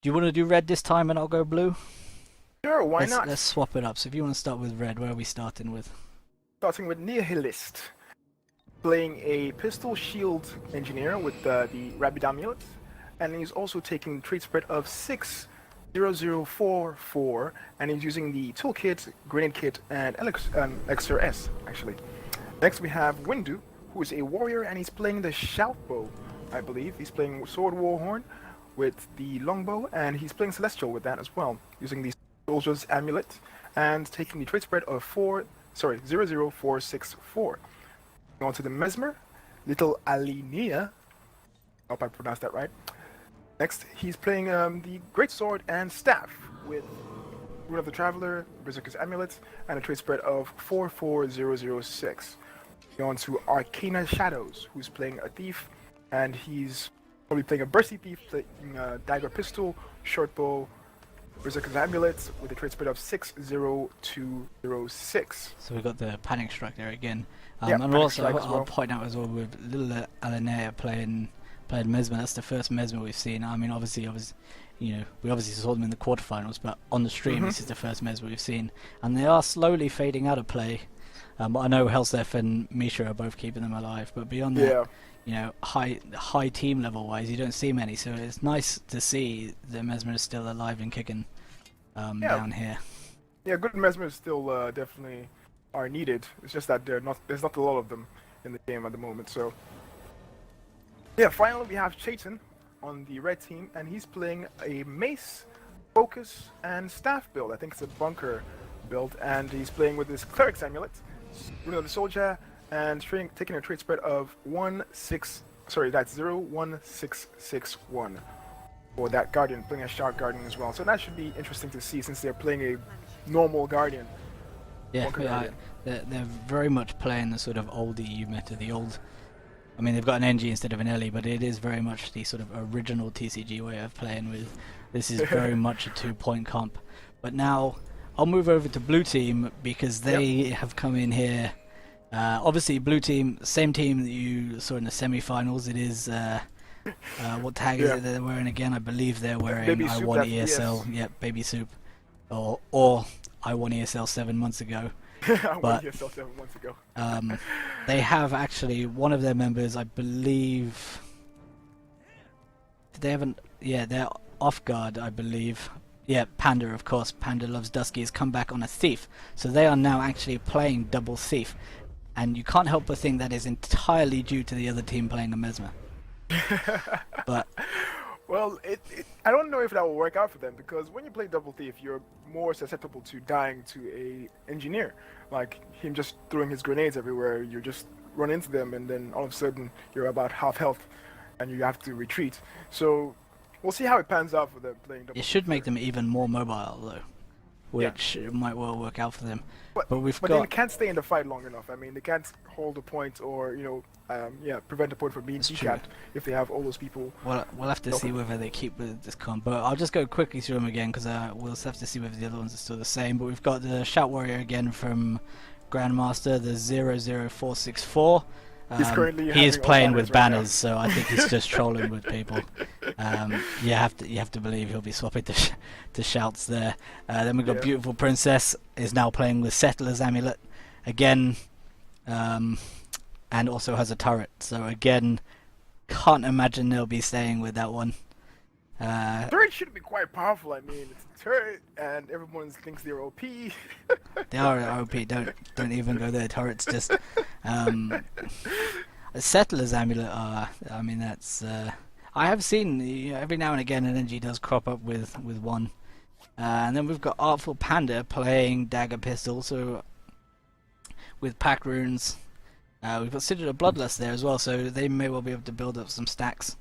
Do you want to do red this time and I'll go blue? Sure, why Let's not? let's swap it up. So if you want to start with red, where are we starting with? Starting with Nihilist, playing a pistol shield engineer with the Rabid Amulet, and he's also taking trait spread of 60044, and he's using the toolkit, grenade kit, and Elixir S, actually. Next we have Windu, who is a warrior, and he's playing the shout bow, I believe. He's playing Sword Warhorn with the longbow, and he's playing Celestial with that as well, using the Soldier's Amulet, and taking the trait spread of 00464. On to the Mesmer, Little Alinia. I hope I pronounced that right. Next, he's playing the Great Sword and Staff with Rune of the Traveler, Berserker's Amulet, and a trait spread of 44006. On to Arcana Shadows, who's playing a Thief, and he's probably playing a Bursty Thief, playing Dagger Pistol, Short Bow, Berserker's Amulet, with a trait spread of 60206. So we've got the Panic Strike there again. Yeah, and also I'll point out as well with Little Alinea playing Mesmer. That's the first Mesmer we've seen. I mean, obviously, we obviously saw them in the quarterfinals, but on the stream, this is the first Mesmer we've seen, and they are slowly fading out of play. But I know Helseth and Misha are both keeping them alive, but beyond that, high team level wise, you don't see many. So it's nice to see the Mesmer is still alive and kicking down here. Yeah, good Mesmers still definitely are needed. It's just that there's not a lot of them in the game at the moment. So yeah, finally we have Chaitan on the red team, and he's playing a mace, focus, and staff build. I think it's a bunker build, and he's playing with this cleric's amulet, Rune of the Soldier, and taking a trait spread of 01661 for that Guardian, playing a Shark Guardian as well. So that should be interesting to see since they're playing a normal Guardian. Yeah, they're very much playing the sort of old EU meta, the old. I mean, they've got an NG instead of an LE, but it is very much the sort of original TCG way of playing with. This is very much a 2-point comp. But now, I'll move over to blue team because they have come in here. Obviously, blue team, same team that you saw in the semi-finals. It is, what tag is it that they're wearing again? I believe they're wearing Baby I Soupe, won yes. ESL. Yep, Baby Soup. Or I won ESL 7 months ago. I won ESL 7 months ago. They have actually one of their members, I believe. Did they haven't? Yeah, they're off guard, I believe. Yeah, Panda, of course. Panda Loves Dusky has come back on a Thief, so they are now actually playing double Thief, and you can't help but think that is entirely due to the other team playing a Mesmer. But well, I don't know if that will work out for them, because when you play double Thief, you're more susceptible to dying to a engineer, like him just throwing his grenades everywhere. You just run into them, and then all of a sudden you're about half health, and you have to retreat. So we'll see how it pans out for them playing double. it should make them even more mobile, though, which might well work out for them. But they can't stay in the fight long enough. I mean, they can't hold a point or prevent a point from being decapped if they have all those people. Well, we'll have to see whether they keep with this comp. But I'll just go quickly through them again because we'll have to see whether the other ones are still the same. But we've got the Shout Warrior again from Grandmaster, the 00464. He is playing with banners, so I think he's just trolling with people. You have to believe he'll be swapping to shouts there. Then we've got Beautiful Princess is now playing with Settler's Amulet again, and also has a turret. So again, can't imagine they'll be staying with that one. Turret should be quite powerful. I mean, it's a turret, and everyone thinks they're OP. They are OP. Don't even go there. Turrets just. A Settler's Amulet. I mean, that's. I have seen every now and again an NG does crop up with one, and then we've got Artful Panda playing Dagger Pistol. So with pack runes, we've got Sigil of Bloodlust there as well. So they may well be able to build up some stacks.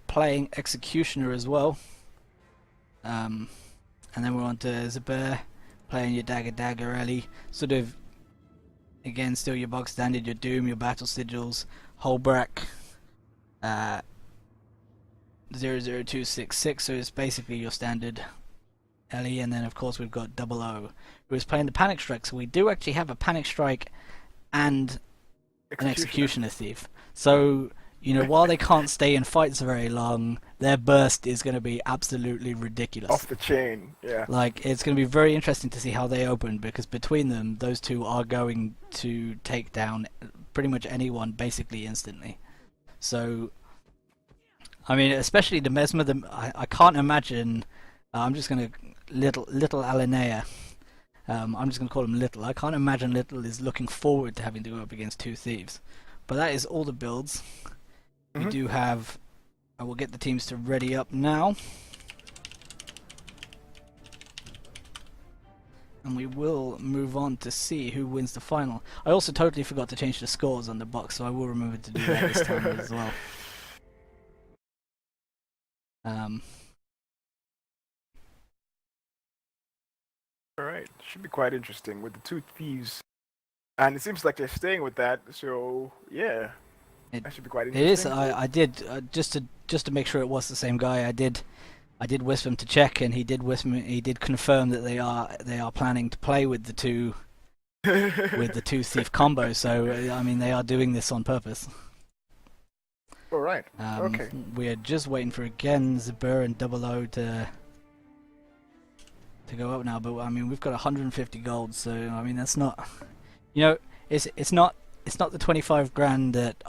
Playing Executioner as well, and then we're on to Zubair playing your Dagger Ellie, sort of again still your bog standard, your Doom, your Battle Sigils, Holbrack, 00266, so it's basically your standard Ellie, and then of course we've got Double O, who is playing the Panic Strike, so we do actually have a Panic Strike and an Executioner Thief. So you know, while they can't stay in fights very long, their burst is going to be absolutely ridiculous. Off the chain, yeah. Like, it's going to be very interesting to see how they open, because between them, those two are going to take down pretty much anyone basically instantly. So, I mean, especially the Mesmer, I can't imagine. I'm just going to little Alinea. I'm just going to call him Little. I can't imagine Little is looking forward to having to go up against two thieves. But that is all the builds. We do have. I will get the teams to ready up now. And we will move on to see who wins the final. I also totally forgot to change the scores on the box, so I will remember to do that this time as well. Alright, should be quite interesting with the two thieves. And it seems like they're staying with that, so yeah. That should be quite interesting. It is. I did just to make sure it was the same guy. I did whisper him to check, and he did whisper. He did confirm that they are planning to play with the two thief combo. So I mean, they are doing this on purpose. All right. Okay. We are just waiting for again Zabur and Double O to go up now. But I mean, we've got 150 gold, so I mean that's not. You know, it's not the 25 grand that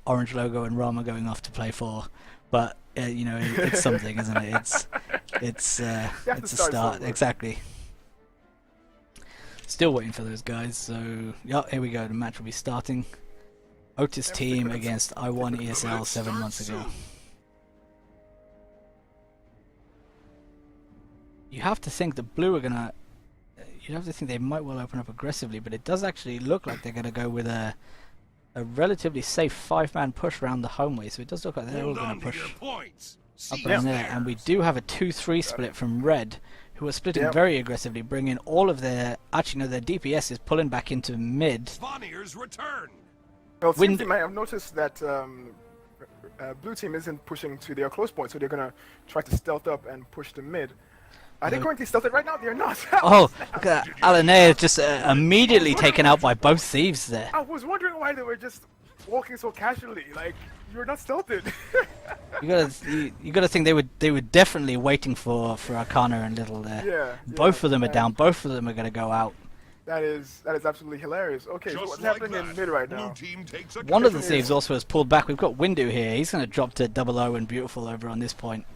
Orange Logo and Rom are going off to play for, but you know, it's something, isn't it? It's a start, somewhere. Exactly. Still waiting for those guys. So yeah, here we go. The match will be starting. Otist team against I1 ESL 7 months ago. You have to think the blue are gonna. You'd have to think they might well open up aggressively, but it does actually look like they're going to go with a relatively safe 5-man push around the home way, so it does look like they're all going to push up around there. And we do have a 2-3 split from Red, who are splitting very aggressively, bringing all of their... Actually, no, their DPS is pulling back into mid. Well, team I have noticed that blue team isn't pushing to their close point, so they're going to try to stealth up and push to mid. Are they currently stealthed right now? They're not. Oh, look at that. Alinea just immediately taken out by both thieves there. I was wondering why they were just walking so casually. Like, you're not stealthed. you gotta think they were definitely waiting for Arcana and Little there. Yeah. Both of them are down. Both of them are gonna go out. That is absolutely hilarious. Okay, so what's happening in mid right now? One of the thieves also has pulled back. We've got Windu here. He's gonna drop to Double O and Beautiful over on this point.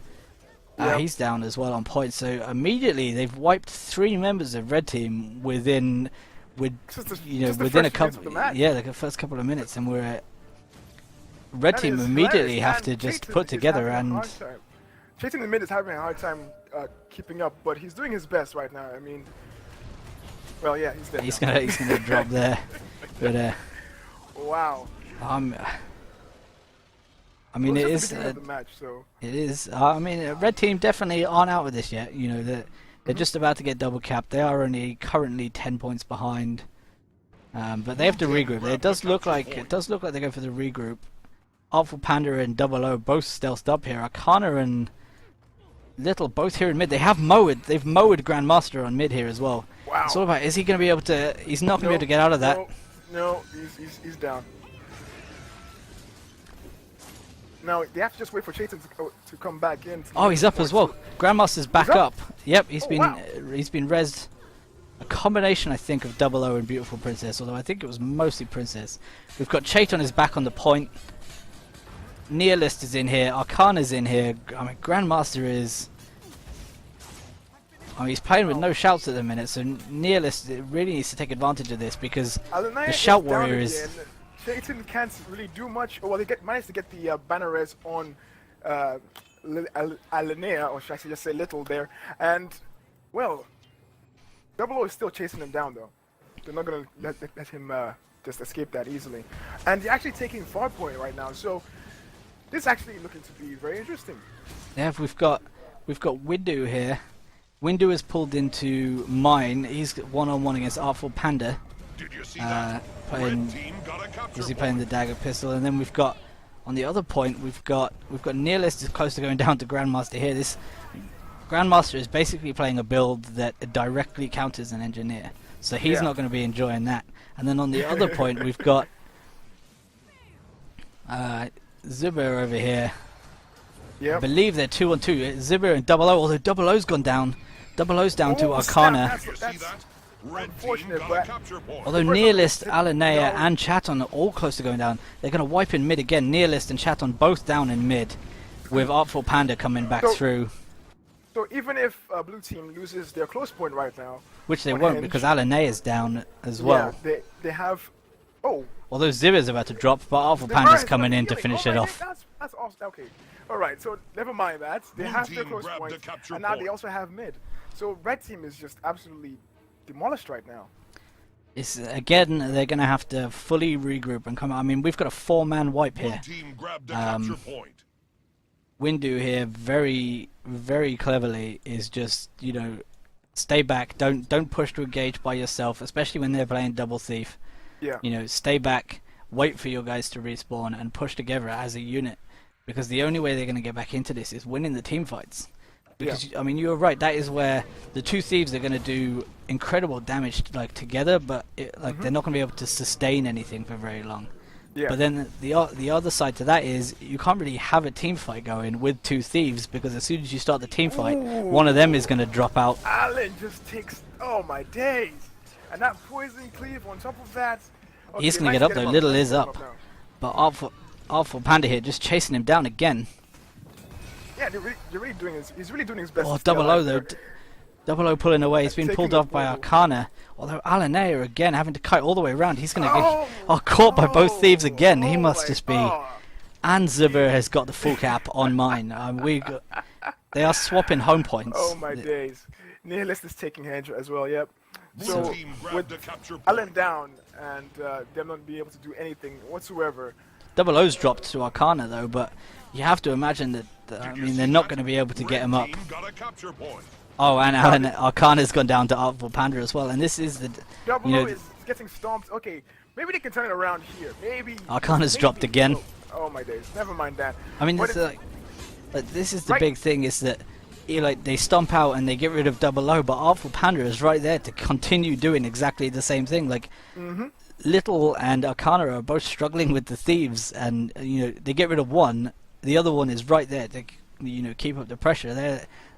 He's down as well on point, so immediately they've wiped 3 members of Red Team within a couple, the first couple of minutes, and we're Red Team immediately have to just put together and. Chasing the mid is having a hard time keeping up, but he's doing his best right now. I mean, well, yeah, he's dead. He's gonna drop there, but wow. I mean, well, it is. The match, so. It is. I mean, Red Team definitely aren't out of this yet. You know, they're just about to get double capped. They are only currently 10 points behind, but they have to regroup. It does look like they go for the regroup. Artful Panda and Double O both stealthed up here. Arcana and Little both here in mid. They've mowed Grandmaster on mid here as well. Wow. It's all about, is he going to be able to? He's not going to be able to get out of that. No, he's down. Now they have to just wait for Chayton to come back in. Oh, he's up as well. Grandmaster's back up. Yep, he's been rezzed. A combination, I think, of Double O and Beautiful Princess, although I think it was mostly Princess. We've got Chayton is back on the point. Nihilist is in here. Arcana's in here. I mean, Grandmaster is... I mean, he's playing with no shouts at the minute, so Nihilist really needs to take advantage of this, because the Shout Warrior is... Chayton can't really do much. Well, they managed to get the banner res on Alinea, or should I just say Little there. And, well, Double O is still chasing him down, though. They're not going to let him just escape that easily. And they're actually taking far point right now, so this is actually looking to be very interesting. Yeah, we've got Windu here. Windu is pulled into mine. He's one-on-one against Artful Panda. Did you see that? Playing the dagger pistol, and then we've got on the other point we've got Nihilist is close to going down to Grandmaster here. This Grandmaster is basically playing a build that directly counters an engineer, so he's not going to be enjoying that. And then on the other point we've got Zuber over here. I Yep. believe they're 2-on-2. Zuber and Double O, although Double O's gone down. Double O's down to Oh, Arcana. snap, that's unfortunate, but Although Nihilist, Alinea, and Chaton are all close to going down, they're going to wipe in mid again. Nihilist and Chaton both down in mid, with Artful Panda coming back through. So even if blue team loses their close point right now, Which they on won't Henge, because Alinea is down as well. Yeah, they have. Oh, Although Zira's about to drop, but Artful the Panda's Brunners coming in to healing. finish Oh it my off. God, that's awesome. Okay, all right. So never mind that. They Blue have their team close grabbed point, the capture and now they point. also have mid. So red team is just absolutely demolished right now. It's, again, they're going to have to fully regroup and come out. I mean, we've got a 4-man wipe Blue here. team grabbed the capture point. Windu here, very, very cleverly, is just, you know, stay back. Don't push to engage by yourself, especially when they're playing Double Thief. Yeah. You know, stay back, wait for your guys to respawn, and push together as a unit. Because the only way they're going to get back into this is winning the team fights. Because I mean, you're right. That is where the two thieves are going to do incredible damage, like together, but they're not going to be able to sustain anything for very long. Yeah. But then the other side to that is you can't really have a team fight going with two thieves because as soon as you start the team fight, one of them is going to drop out. Allen just takes. Oh my days! And that poison cleave on top of that. Okay, He's going to nice get up him though. Little nice is get him up, now. but Artful Panda here just chasing him down again. Yeah, they're really doing his. He's really doing his best. Oh, to stay Double O alive though. there. Double O pulling away. He's been Taking pulled the off by ball. Arcana. Although Alinea again having to kite all the way around. He's going to get caught by both thieves again. He must just be. And Zuber has got the full cap on mine. They are swapping home points. Oh my days! Nihilist is taking hedge as well. Yep. Blue So team with grabbed the capture point. Allen down and them not be able to do anything whatsoever. Double O's dropped to Arcana though, but you have to imagine that. I Did you mean, see they're not that? going to be able to get Red him up. team got a capture point. Oh, and Arcana's gone down to Artful Panda as well. And this is the. Double You O know, is getting stomped. Okay, maybe they can turn it around here. Maybe. Arcana's maybe. dropped again. Oh my days! Never mind that. I mean, What it's if- like this is the Right. big thing is that they stomp out and they get rid of Double O, but Artful Panda is right there to continue doing exactly the same thing. Like Little and Arcana are both struggling with the thieves, and you know they get rid of one, the other one is right there to keep up the pressure.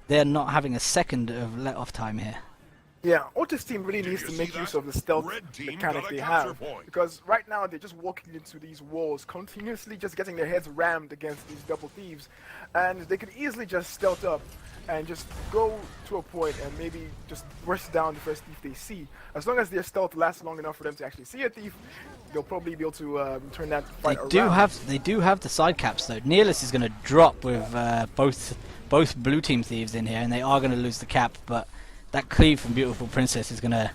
They're not having a second of let off time here. Yeah, Otist team really needs you to see make that? use of the stealth Red team mechanic got a they capture have. point. Because right now they're just walking into these walls, continuously just getting their heads rammed against these double thieves. And they could easily just stealth up and just go to a point and maybe just rush down the first thief they see. As long as their stealth lasts long enough for them to actually see a thief, they'll probably be able to turn that fight around. They do have the side caps though. Nihilist is going to drop with both blue team thieves in here, and they are going to lose the cap. But that cleave from Beautiful Princess is going to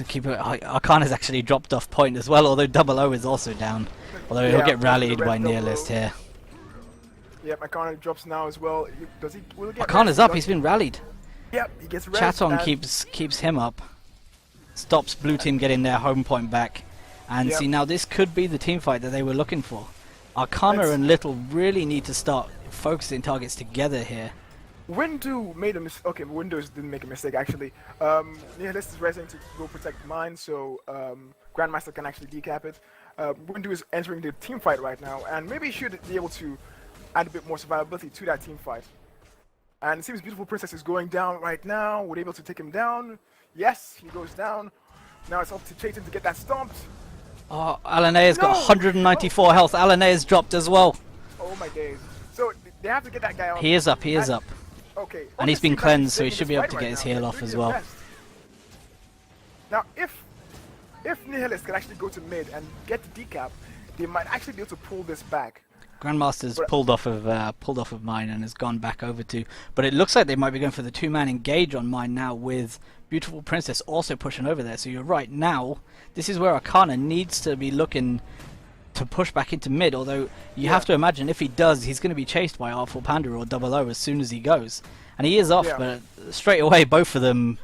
keep it. Arcana's actually dropped off point as well, although Double O is also down. Although he'll Yeah, get rallied the by red Double Nihilist O. here. Yep, Arcana drops now as well. Does he? Will he get Arcana's rest? up. He's been rallied. Yep, he gets rest. Chaton and- keeps him up. Stops blue team getting their home point back. And Yep. see, now this could be the team fight that they were looking for. Arcana Let's- and Little really need to start focusing targets together here. Windu made a mistake. Okay, Windows didn't make a mistake actually. Nihilist is resting to go protect mine, so Grandmaster can actually decap it. Windu is entering the team fight right now, and maybe he should be able to add a bit more survivability to that team fight. And it seems Beautiful Princess is going down right now. We're able to take him down. Yes, he goes down. Now it's up to Chayton to get that stomped. Oh, Alanea's got No! 194 health. Alanea's dropped as well. Oh my days. So they have to get that guy off. He is up, he is And- up. Okay. And he's Otist been seems like cleansed, he's so he taking should this be able fight to right get his now. heal They're off doing as their well. best. Now, if Nihilist can actually go to mid and get the decap, they might actually be able to pull this back. Grandmaster's But- pulled off of mine and has gone back over to. But it looks like they might be going for the 2-man engage on mine now, with Beautiful Princess also pushing over there. So you're right, now this is where Arcana needs to be looking to push back into mid. Although you have to imagine if he does, he's going to be chased by Artful Panda or Double O as soon as he goes. And he is off, Yeah. but straight away both of them.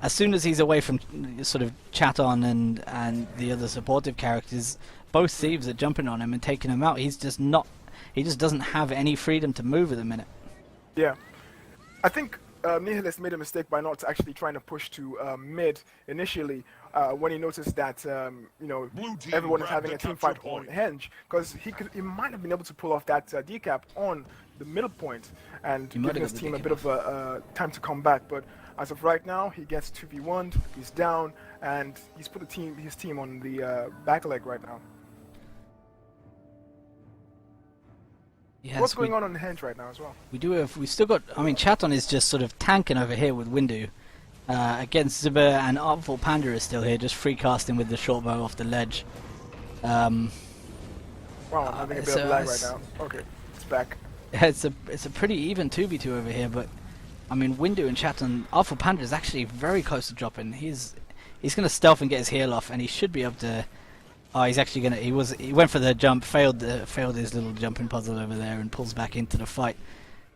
As soon as he's away from sort of Chaton and the other supportive characters, both thieves are jumping on him and taking him out. He's just not. He just doesn't have any freedom to move at the minute. Yeah. I think Nihilist made a mistake by not actually trying to push to mid initially. when he noticed that Blue team everyone is grabbed having the a team capture fight on point. Henge, because he might have been able to pull off that decap on the middle point and He might giving have his got the team a decap bit of a time to come back. But as of right now, he gets 2v1, he's down, and he's put his team on the back leg right now. Yes, What's going on Henge right now as well? we still got, I mean, Chaton is just sort of tanking over here with Windu. Against Soupe and Artful Panda is still here, just free casting with the short bow off the ledge. Wow, I'm having a bit of lag right now. Okay, it's back. It's a pretty even 2v2 over here, but I mean, Windu and Chaton, Artful Panda is actually very close to dropping. He's going to stealth and get his heal off, and he should be able to. Oh, he's actually going to. He went for the jump, failed his little jumping puzzle over there, and pulls back into the fight.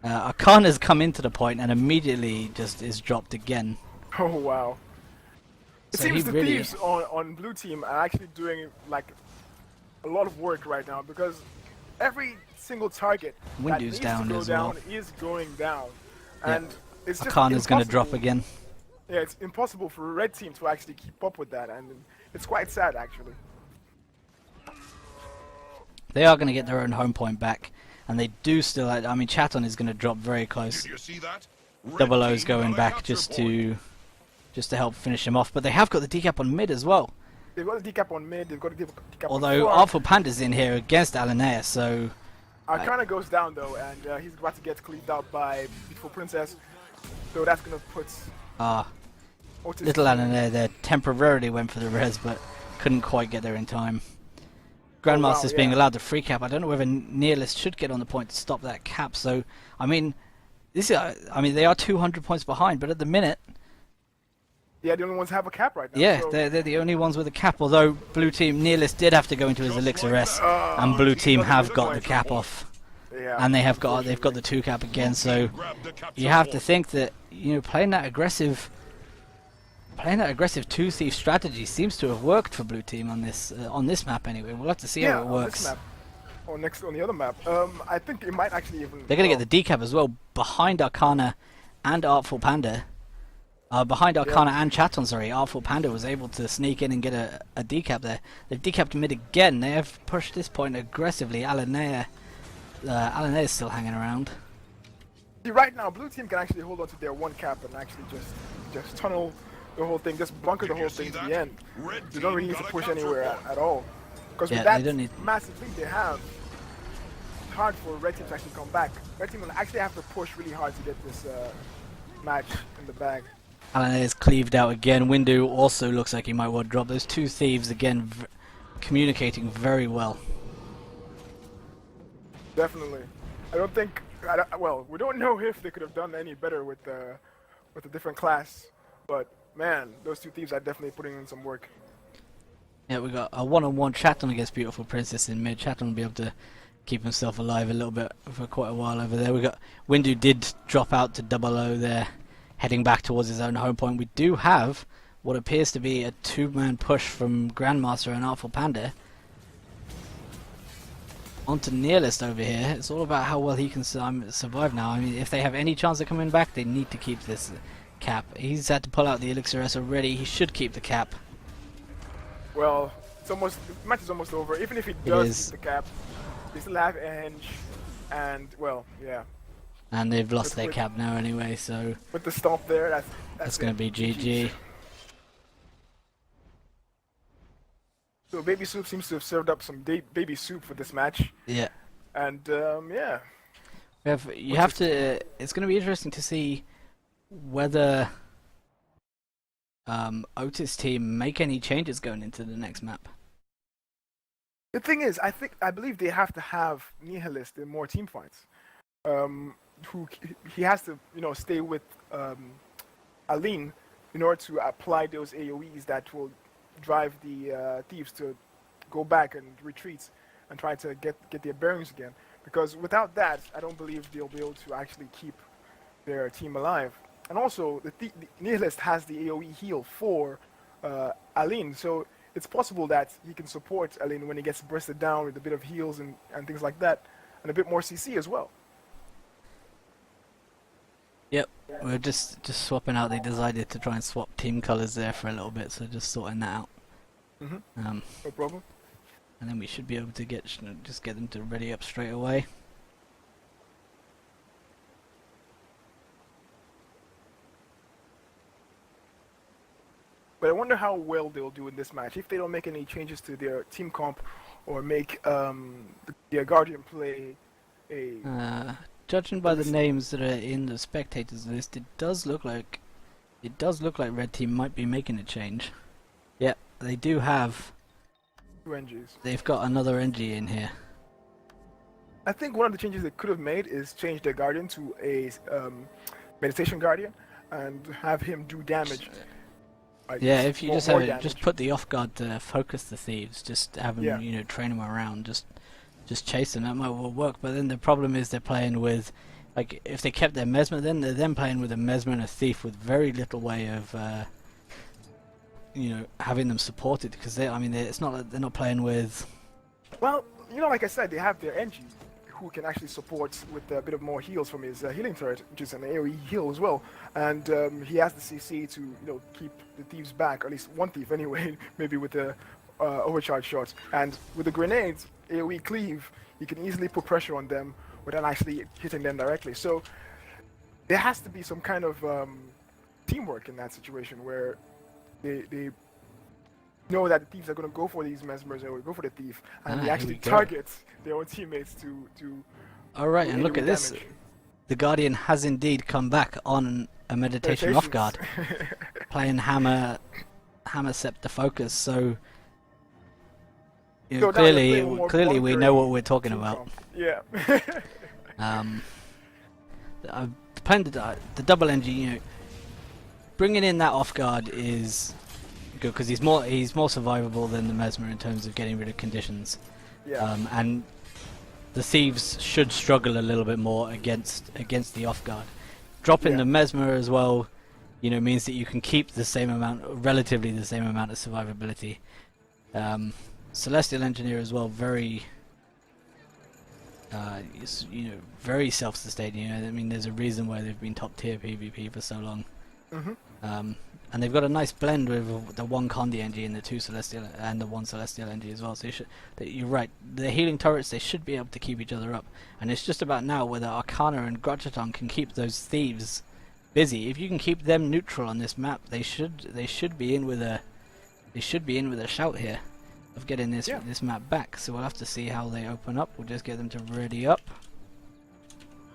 Arcana's come into the point and immediately just is dropped again. Oh wow. It So seems he the really- thieves on blue team are actually doing like a lot of work right now, because every single target that Windu's needs down to go as down well. is going down, Yeah. and it's just Arcana's going to drop impossible- again. Yeah, it's impossible for red team to actually keep up with that, and it's quite sad actually. They are going to get their own home point back, and they do still. I mean, Chaton is going to drop very close. Did you see that? Red Double O's team going got a back capture just point. to help finish him off, but they have got the decap on mid as well. They've got a decap on mid, they've got a decap on Although far. Artful Panda's in here against Alanea, so Arcana goes down though, and he's about to get cleaved out by Beautiful Princess, so that's gonna put Otist little Alanea there temporarily went for the res, but couldn't quite get there in time. Grandmaster's being yeah. allowed the free cap. I don't know whether Nihilist should get on the point to stop that cap. So, I mean, they are 200 points behind, but at the minute, Yeah, the only ones have a cap right now. yeah, so they're the only ones with a cap. Although blue team Nihilist did have to go into his elixir S, and blue team have got the cap off, yeah, and they've got the 2 cap again. So Grabbed the capture you have to point. think that playing that aggressive 2 thief strategy seems to have worked for blue team on this map anyway. We'll have to see how it on works. this map. Or next on the other map. I think it might actually even. They're going to get the decap as well behind Arcana and Artful Panda. Behind Arcana and Chaton, sorry, Artful Panda was able to sneak in and get a decap there. They've decapped mid again. They have pushed this point aggressively. Alanea is still hanging around. See, right now, blue team can actually hold on to their 1 cap and actually just tunnel the whole thing, just bunker the Did you whole see thing to that? the end. Red They don't really team need to got a push capture anywhere point. at all. Because Yeah, with that they don't need- massive lead they have, it's hard for red team to actually come back. Red team will actually have to push really hard to get this match in the bag. Alanea is cleaved out again. Windu also looks like he might well drop. Those 2 thieves again communicating very well. Definitely. Well, we don't know if they could have done any better with a different class, but man, those 2 thieves are definitely putting in some work. Yeah, we got a one-on-one Chaton against Beautiful Princess in mid. Chaton will be able to keep himself alive a little bit for quite a while over there. We got Windu did drop out to Double O there, heading back towards his own home point. We do have what appears to be a 2-man push from Grandmaster and Artful Panda onto Nihilist over here. It's all about how well he can survive now. I mean, if they have any chance of coming back, they need to keep this cap. He's had to pull out the Elixir S already. He should keep the cap. Well, the match is almost over. Even if he is. does keep the cap, they still have Henge, and well, yeah. And they've lost their With- cap now anyway, so With the stomp there, that's going to be it. GG. So Baby Soup seems to have served up some baby soup for this match, Yeah. and yeah. It's going to be interesting to see whether Otist team make any changes going into the next map. The thing is, I believe they have to have Nihilist in more team fights. Who he has to, stay with Aline in order to apply those AOE's that will drive the thieves to go back and retreat and try to get their bearings again. Because without that, I don't believe they'll be able to actually keep their team alive. And also, the Nihilist has the AOE heal for Aline, so it's possible that he can support Aline when he gets bursted down with a bit of heals and things like that, and a bit more CC as well. Yep, we're just swapping out. They decided to try and swap team colors there for a little bit, so just sorting that out. Mm-hmm. No problem. And then we should be able to just get them to ready up straight away. But I wonder how well they'll do in this match if they don't make any changes to their team comp, or make their Guardian play a. Judging by the names that are in the spectators list, it does look like Red Team might be making a change. Yeah, they do have. 2 NGs. They've got another NG in here. I think one of the changes they could have made is change their Guardian to a meditation Guardian and have him do damage. Like, Yeah, if you just have it, damage. just put the off guard to focus the thieves, just have them, Yeah. train them around, just chase them. That might well work. But then the problem is they're playing with, like, if they kept their mesmer, then they're then playing with a mesmer and a thief with very little way of, having them supported, because it's not like they're not playing with. Well, like I said, they have their NG who can actually support with a bit of more heals from his healing turret, which is an AoE heal as well. And he has the CC to keep the thieves back, or at least one thief anyway, maybe with the overcharge shots. And with the grenades, AoE cleave, you can easily put pressure on them without actually hitting them directly. So there has to be some kind of teamwork in that situation where they know that the thieves are going to go for these mesmers or go for the thief, and they actually target their own teammates to Alright, and look at this. damage. The Guardian has indeed come back on a meditation off guard, playing Hammer Scepter Focus. So So now they're clearly playing more we know bunkering what we're talking team about. comp. Yeah. I've playing the double NG. Bringing in that off guard is good because he's more survivable than the mesmer in terms of getting rid of conditions. Yeah. And the thieves should struggle a little bit more against the off guard. Dropping the mesmer as well, means that you can keep relatively the same amount of survivability. Celestial Engineer as well, very very self-sustaining. There's a reason why they've been top tier PvP for so long. And they've got a nice blend with the one Condi NG and the two Celestial and the one Celestial NG as well. So you're right. The healing turrets, they should be able to keep each other up, and it's just about now whether Arcana and Grotchaton can keep those thieves busy. If you can keep them neutral on this map, they should be in with a shout here of getting this map back. So we'll have to see how they open up. We'll just get them to ready up.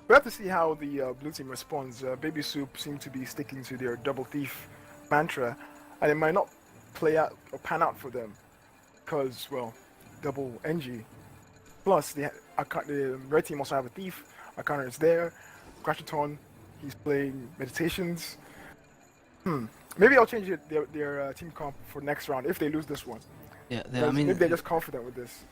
We'll have to see how the blue team responds. Baby Soupe seem to be sticking to their double thief mantra, and it might not play out or pan out for them because, well, double NG. Plus, the red team also have a thief. Arcana is there. Grashaton, he's playing meditations. Maybe I'll change their team comp for next round if they lose this one. Yeah, maybe they're just confident with this.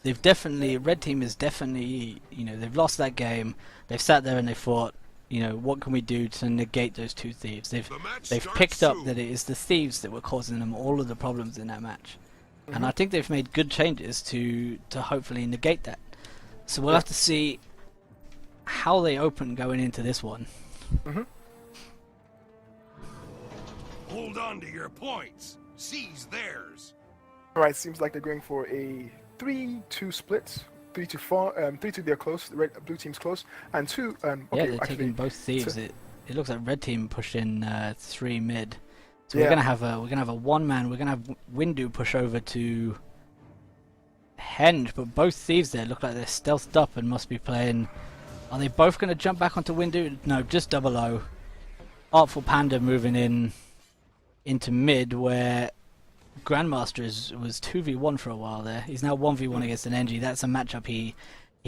They've definitely, red team is definitely, they've lost that game. They've sat there and they thought, what can we do to negate those two thieves? They've picked up that it is the thieves that were causing them all of the problems in that match. And I think they've made good changes to hopefully negate that. So we'll have to see how they open going into this one. Hold on to your points. Seize theirs. Alright, seems like they're going for a 3-2 split. 3-4, 3-2 they're close, blue team's close, and 2, okay, yeah, they're actually, taking both thieves. It looks like red team pushing 3 mid. So Yeah. we're gonna have a one man. We're gonna have Windu push over to Henge, but both thieves there look like they're stealthed up and must be playing. Are they both gonna jump back onto Windu? No, just double O. Artful Panda moving into mid where Grandmaster was 2v1 for a while there. He's now 1v1 against an NG. That's a matchup he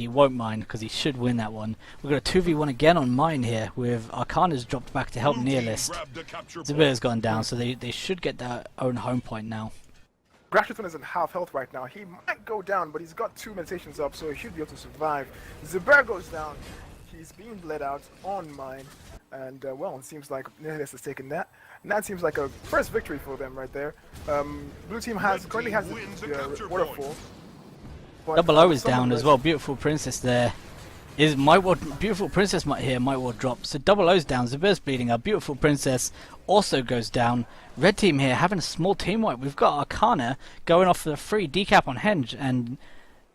won't mind because he should win that one. We've got a 2v1 again on mine here with Arcana's dropped back to help Blue team Nihilist. grabbed the capture Zabir's point. gone down, so they should get their own home point now. Grashaton is at half health right now. He might go down, but he's got 2 meditations up, so he should be able to survive. Zabir goes down. He's being bled out on mine, and well, it seems like Nihilist has taken that. And that seems like a first victory for them right there. Blue team currently has wins the the capture waterfall. point. but, Double O is some of down the as well. Beautiful Princess there. is Beautiful Princess might well drop. So double O's down. Zubair's bleeding. Our Beautiful Princess also goes down. Red team here having a small team wipe. We've got Arcana going off for a free decap on Henge, and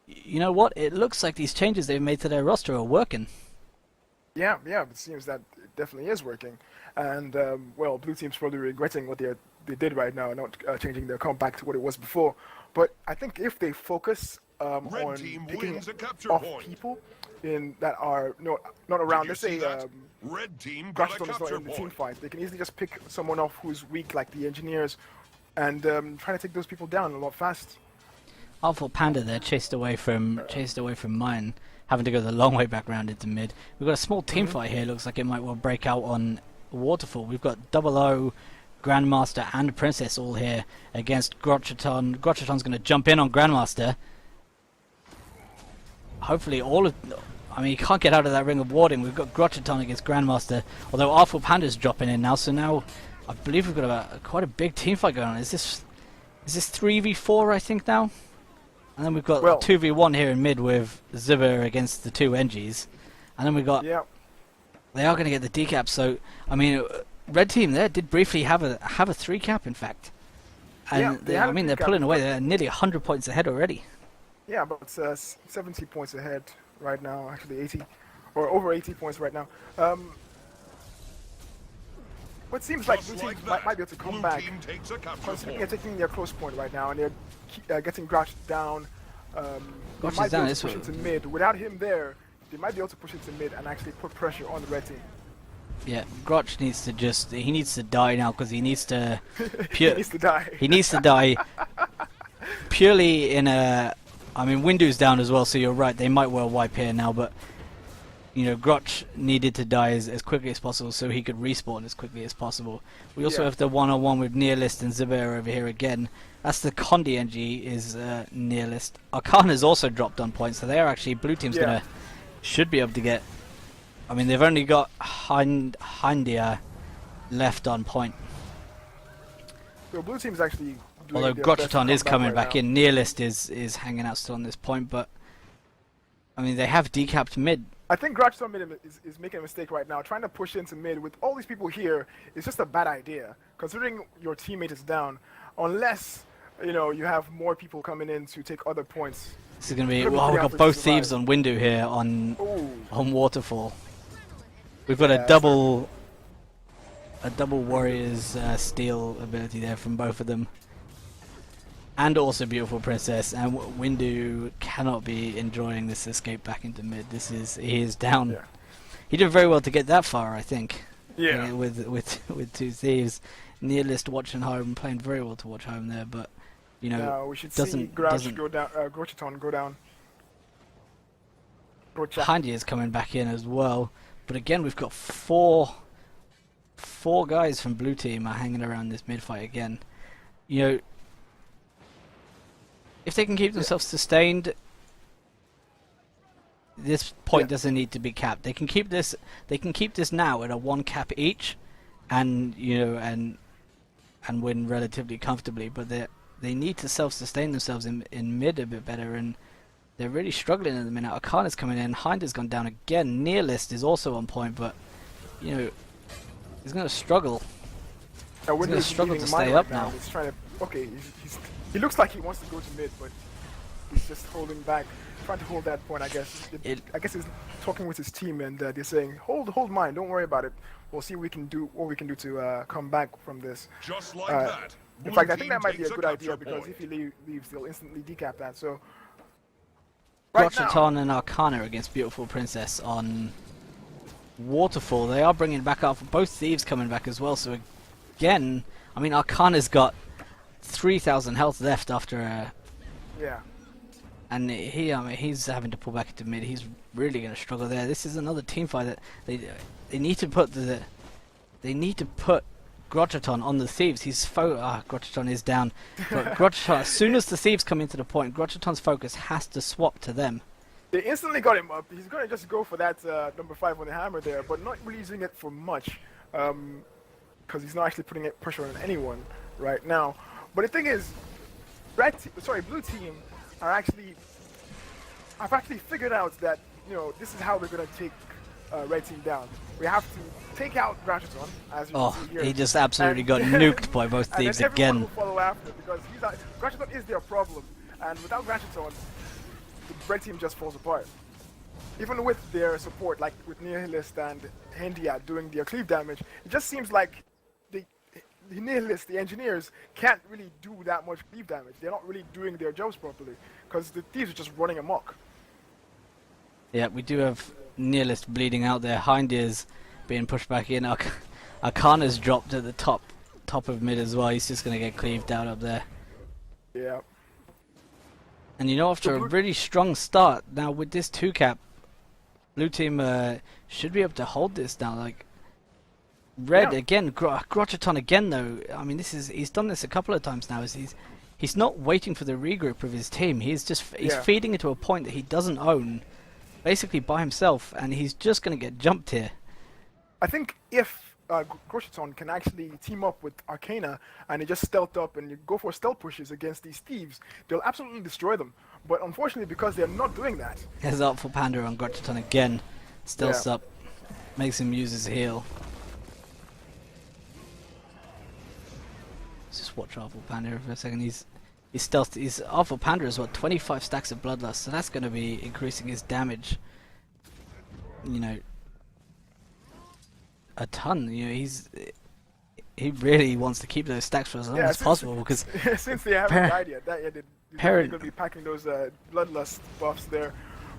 you know what? It looks like these changes they've made to their roster are working. Yeah, it seems that it definitely is working. And, well, blue team's probably regretting what they did right now, not changing their comp back to what it was before. But I think if they focus on picking off people that are not around, let's say Red team got a Grashton is not capture in the team point. fight, they can easily just pick someone off who's weak, like the engineers, and try to take those people down a lot fast. Artful Panda there chased away from mine, having to go the long way back round into mid. We've got a small team fight here. Looks like it might well break out on Waterfall. We've got Double O, Grandmaster, and Princess all here against Grocheton. Grocheton's going to jump in on Grandmaster. Hopefully he can't get out of that ring of warding. We've got Grocheton against Grandmaster, although Artful Panda's dropping in now, so now I believe we've got quite a big team fight going on. Is this 3v4 I think now? And then we've got 2v1 here in mid with Zubair against the two NGs. And then we've got... Yeah. They are going to get the decap, so... I mean, red team there did briefly have a 3 cap, in fact. And yeah, they're pulling away. They're nearly 100 points ahead already. Yeah, but it's 70 points ahead right now, actually 80, or over 80 points right now. But it seems like blue team might be able to come back. Considering they're taking their close point right now, and they're getting Grotch down. They might be able to push into mid. Without him there, they might be able to push into mid and actually put pressure on the red team. Yeah, Grotch needs to die now, because he needs to... he needs to die. He needs to die purely in a... I mean, Windu's down as well, so you're right, they might well wipe here now, but... You know, Grotch needed to die as quickly as possible so he could respawn as quickly as possible. We also have the one-on-one with Nihilist and Zubair over here again. That's the Condi NG is Nihilist. Arcana's also dropped on points, so they're actually... Blue team's should be able to get... I mean, they've only got Hindia left on point. So blue team's actually... Although Grocheton is coming back in. Nihilist is hanging out still on this point, but... I mean, they have decapped mid. I think Grocheton is making a mistake right now. Trying to push into mid with all these people here is just a bad idea, considering your teammate is down. Unless, you have more people coming in to take other points. This is going to be... Well, we've got both thieves on Windu here on Waterfall. We've got a double Warriors steal ability there from both of them. And also Beautiful Princess, and Windu cannot be enjoying this escape back into mid. He is down. Yeah. He did very well to get that far, I think. Yeah. With two thieves, Nihilist watching home, playing very well to watch home there, but we should see Grocheton go down. Handy is coming back in as well, but again we've got four guys from blue team are hanging around this mid fight again. If they can keep themselves sustained, this point doesn't need to be capped. They can keep this. They can keep this now at a 1 cap each, and and win relatively comfortably. But they need to self-sustain themselves in mid a bit better, and they're really struggling at the minute. Arcana's coming in. Hind has gone down again. Nihilist is also on point, but he's going to struggle. He's going to struggle to stay up now. He's trying to. He looks like he wants to go to mid, but he's just holding back, trying to hold that point. I guess. I guess he's talking with his team, and they're saying, "Hold mine. Don't worry about it. We'll see what we can do to come back from this." Just like that. In fact, I think that might be a good idea because if he leaves, they'll instantly decap that. So. Grocheton and Arcana against Beautiful Princess on Waterfall. They are bringing back up both thieves coming back as well. So again, I mean, Arcana's got 3,000 health left after and he's having to pull back into mid. He's really going to struggle there. This is another team fight that they need to put Grocheton on the thieves. Grocheton is down. But Grocheton, as soon as the thieves come into the point, Grocheton's focus has to swap to them. They instantly got him up. He's going to just go for that number 5 on the hammer there, but not really using it for much, because he's not actually putting pressure on anyone right now. But the thing is, blue team I've actually figured out that this is how we're gonna take red team down. We have to take out Gratiton, as you can see here. He just absolutely and got nuked by both and thieves then everyone again. will follow after, because Gratiton is their problem, and without Gratiton, the red team just falls apart. Even with their support, like with Nihilist and Hendia doing their cleave damage, it just seems like the Nihilists, the engineers, can't really do that much cleave damage. They're not really doing their jobs properly, because the thieves are just running amok. Yeah, we do have Nihilist bleeding out there. Hindia's being pushed back in. Arcana's dropped at the top of mid as well. He's just going to get cleaved out up there. Yeah. And after a really strong start, now with this 2-cap, blue team should be able to hold this now. Like red again, Gratiton again though. I mean, he's done this a couple of times now. He's not waiting for the regroup of his team. He's feeding it to a point that he doesn't own, basically by himself, and he's just going to get jumped here. I think if Gratiton can actually team up with Arcana and they just stealth up and you go for stealth pushes against these thieves, they'll absolutely destroy them. But unfortunately, because they're not doing that. There's Artful Panda on Gratiton again. Stealths up, makes him use his heal. Let's just watch Artful Panda here for a second. He's stealthed. His Artful Panda is 25 stacks of Bloodlust, so that's going to be increasing his damage. A ton. He really wants to keep those stacks for as long as possible, because since they haven't died yet, they're going to be packing those Bloodlust buffs there.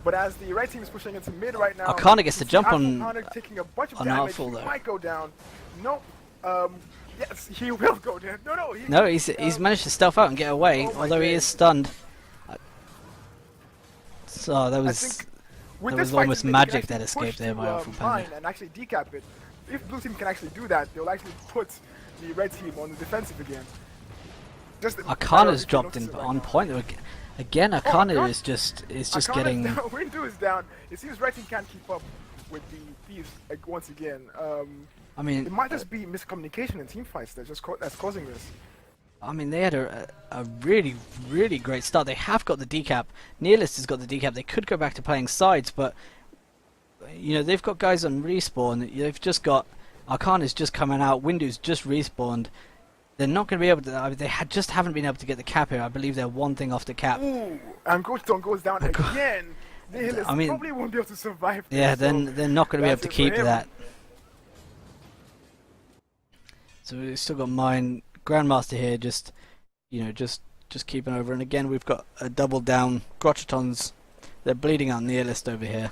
But as the red team is pushing into mid right now, Arcana gets to jump on taking a bunch of damage. Artful, he might go down. Nope. Yes, he will go down. No, he's managed to stealth out and get away, although he is stunned. So that was almost magic that escaped there by Artful Panda. And actually decap it. If blue team can actually do that, they'll actually put the red team on the defensive again. Arcana's dropped in on point. Again, Arcana is just getting. Windu is down. It seems red team can't keep up with the thieves once again. I mean, it might just be miscommunication in team fights that's causing this. I mean, they had a really, really great start. They have got the decap. Nihilist has got the decap. They could go back to playing sides, but they've got guys on respawn. They've just got Arcana's just coming out. Windu's just respawned. They're not going to be able to. They just haven't been able to get the cap here. I believe they're one thing off the cap. Ooh, and Gratiton goes down again. Nihilist probably won't be able to survive this. Yeah, then they're not going to be able to keep that. So we've still got mine. Grandmaster here, just keeping over. And again, we've got a double down. Gratiton's. They're bleeding out Nihilist over here.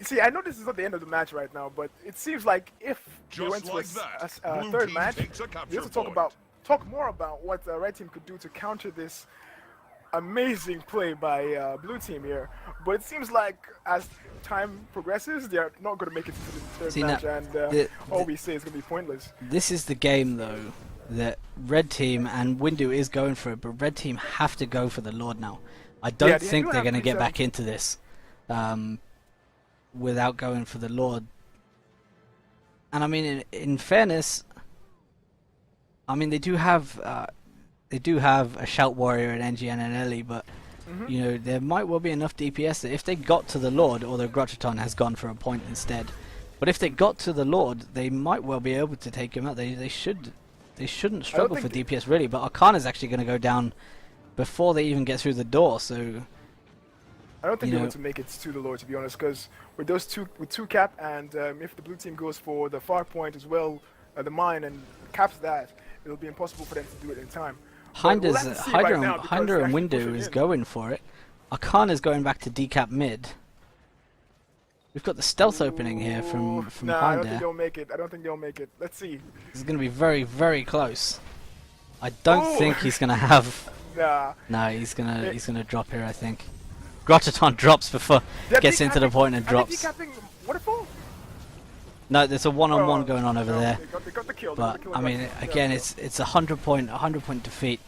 See, I know this is not the end of the match right now, but it seems like if we went to a third match, we have to talk more about what the red team could do to counter this amazing play by blue team here. But it seems like as time progresses, they're not going to make it to the third match, and all we say is going to be pointless. This is the game, though, that red team and Windu is going for it, but red team have to go for the Lord now. I don't think they're going to get back into this. Without going for the Lord. And I mean, in fairness, I mean they do have a Shout Warrior, an NG and an Ellie, but there might well be enough DPS that if they got to the Lord, although Gratiton has gone for a point instead, but if they got to the Lord, they might well be able to take him out. They shouldn't struggle for DPS really, but Arcana's actually going to go down before they even get through the door, so I don't think they're going to make it to the Lord, to be honest, because with those two cap, and if the blue team goes for the far point as well, the mine, and caps that, it'll be impossible for them to do it in time. Hydra and Windu is going for it. Arcana's going back to decap mid. We've got the stealth opening here from Hydra. I don't think they'll make it. I don't think they'll make it. Let's see. This is going to be very, very close. I don't think he's going to have. No, he's gonna drop here, I think. Gratiton drops before gets into the point and drops. Waterfall? No, there's a one-on-one going on over there. They got the kill. But I mean, again, it's a 100 point defeat.